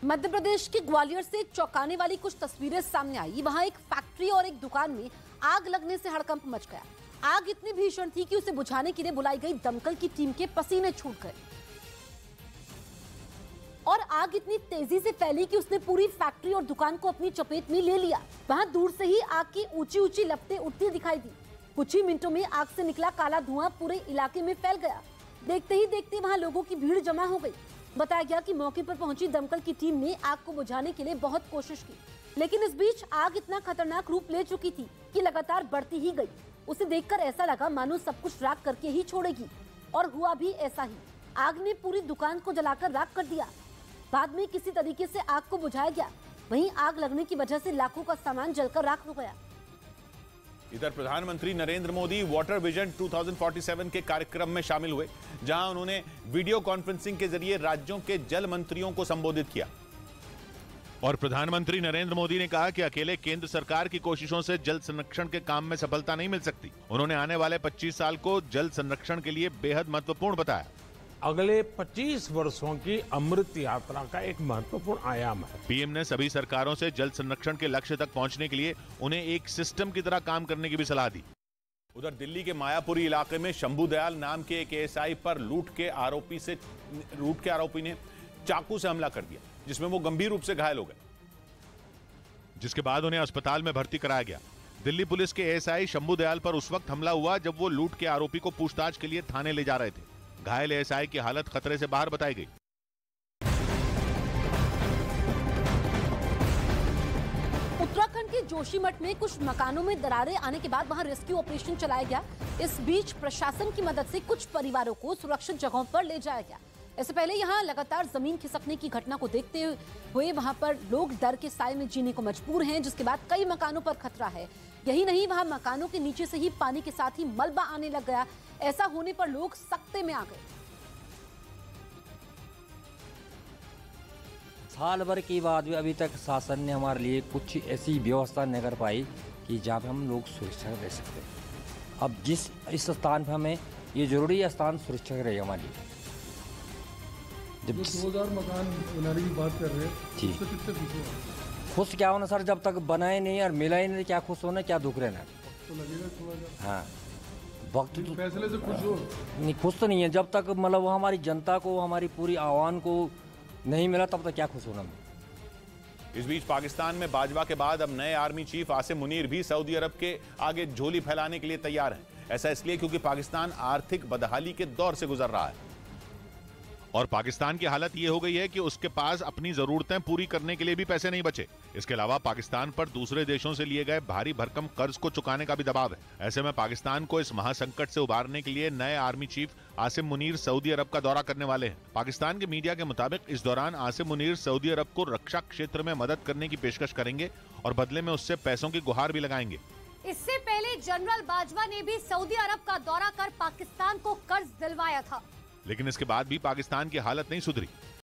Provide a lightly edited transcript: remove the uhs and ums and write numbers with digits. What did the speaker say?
मध्य प्रदेश के ग्वालियर से चौंकाने वाली कुछ तस्वीरें सामने आई। वहां एक फैक्ट्री और एक दुकान में आग लगने से हड़कंप मच गया। आग इतनी भीषण थी कि उसे बुझाने के लिए बुलाई गई दमकल की टीम के पसीने छूट गए और आग इतनी तेजी से फैली कि उसने पूरी फैक्ट्री और दुकान को अपनी चपेट में ले लिया। वहां दूर से ही आग की ऊंची ऊंची लपटें उठती दिखाई दी। कुछ ही मिनटों में आग से निकला काला धुआं पूरे इलाके में फैल गया। देखते ही देखते वहां लोगों की भीड़ जमा हो गई। बताया गया कि मौके पर पहुंची दमकल की टीम ने आग को बुझाने के लिए बहुत कोशिश की, लेकिन इस बीच आग इतना खतरनाक रूप ले चुकी थी कि लगातार बढ़ती ही गई। उसे देखकर ऐसा लगा मानो सब कुछ राख करके ही छोड़ेगी, और हुआ भी ऐसा ही। आग ने पूरी दुकान को जलाकर राख कर दिया। बाद में किसी तरीके से आग को बुझाया गया। वहीं आग लगने की वजह से लाखों का सामान जलकर राख हो गया। इधर प्रधानमंत्री नरेंद्र मोदी वाटर विजन 2047 के कार्यक्रम में शामिल हुए, जहां उन्होंने वीडियो कॉन्फ्रेंसिंग के जरिए राज्यों के जल मंत्रियों को संबोधित किया। और प्रधानमंत्री नरेंद्र मोदी ने कहा कि अकेले केंद्र सरकार की कोशिशों से जल संरक्षण के काम में सफलता नहीं मिल सकती। उन्होंने आने वाले 25 साल को जल संरक्षण के लिए बेहद महत्वपूर्ण बताया। अगले 25 वर्षों की अमृत यात्रा का एक महत्वपूर्ण आयाम है। पीएम ने सभी सरकारों से जल संरक्षण के लक्ष्य तक पहुंचने के लिए उन्हें एक सिस्टम की तरह काम करने की भी सलाह दी। उधर दिल्ली के मायापुरी इलाके में शंभू दयाल नाम के एक एएसआई पर लूट के आरोपी ने चाकू से हमला कर दिया, जिसमें वो गंभीर रूप से घायल हो गए, जिसके बाद उन्हें अस्पताल में भर्ती कराया गया। दिल्ली पुलिस के एएसआई शंभू दयाल पर उस वक्त हमला हुआ जब वो लूट के आरोपी को पूछताछ के लिए थाने ले जा रहे थे। घायल एएसआई की हालत खतरे से बाहर बताई गई। उत्तराखंड के जोशीमठ में कुछ मकानों में दरारें आने के बाद वहां रेस्क्यू ऑपरेशन चलाया गया। इस बीच प्रशासन की मदद से कुछ परिवारों को सुरक्षित जगहों पर ले जाया गया। इससे पहले यहां लगातार जमीन खिसकने की घटना को देखते हुए वहां पर लोग डर के साए में जीने को मजबूर हैं, जिसके बाद कई मकानों पर खतरा है। यही नहीं, वहां मकानों के नीचे से ही पानी के साथ ही मलबा आने लग गया। ऐसा होने पर लोग सकते में आ गए। साल भर के बाद भी अभी तक शासन ने हमारे लिए कुछ ऐसी व्यवस्था नहीं कर पाई कि जहाँ पे हम लोग सुरक्षा रह सकते हैं। अब इस स्थान पर हमें ये जरूरी स्थान सुरक्षा रहे हमारे लिए। जब 2000 मकान बनाने की बात कर रहे हैं जी, तो कितने खुश हो? खुश क्या होना सर, जब तक बनाए नहीं और मिला ही नहीं, क्या खुश होना, क्या दुख रहना। तो लगेगा थोड़ा सा। हाँ, वक्त तो फैसले से खुश हो? नहीं, खुश तो नहीं है। जब तक मतलब वो हमारी जनता को, हमारी पूरी आवाम को नहीं मिला, तब तक क्या खुश होना। इस बीच पाकिस्तान में बाजवा के बाद अब नए आर्मी चीफ आसिम मुनीर भी सऊदी अरब के आगे झोली फैलाने के लिए तैयार हैं। ऐसा इसलिए क्योंकि पाकिस्तान आर्थिक बदहाली के दौर से गुजर रहा है और पाकिस्तान की हालत ये हो गई है कि उसके पास अपनी जरूरतें पूरी करने के लिए भी पैसे नहीं बचे। इसके अलावा पाकिस्तान पर दूसरे देशों से लिए गए भारी भरकम कर्ज को चुकाने का भी दबाव है। ऐसे में पाकिस्तान को इस महासंकट से उबारने के लिए नए आर्मी चीफ आसिम मुनीर सऊदी अरब का दौरा करने वाले हैं। पाकिस्तान के मीडिया के मुताबिक इस दौरान आसिम मुनीर सऊदी अरब को रक्षा क्षेत्र में मदद करने की पेशकश करेंगे और बदले में उससे पैसों की गुहार भी लगाएंगे। इससे पहले जनरल बाजवा ने भी सऊदी अरब का दौरा कर पाकिस्तान को कर्ज दिलवाया था, लेकिन इसके बाद भी पाकिस्तान की हालत नहीं सुधरी।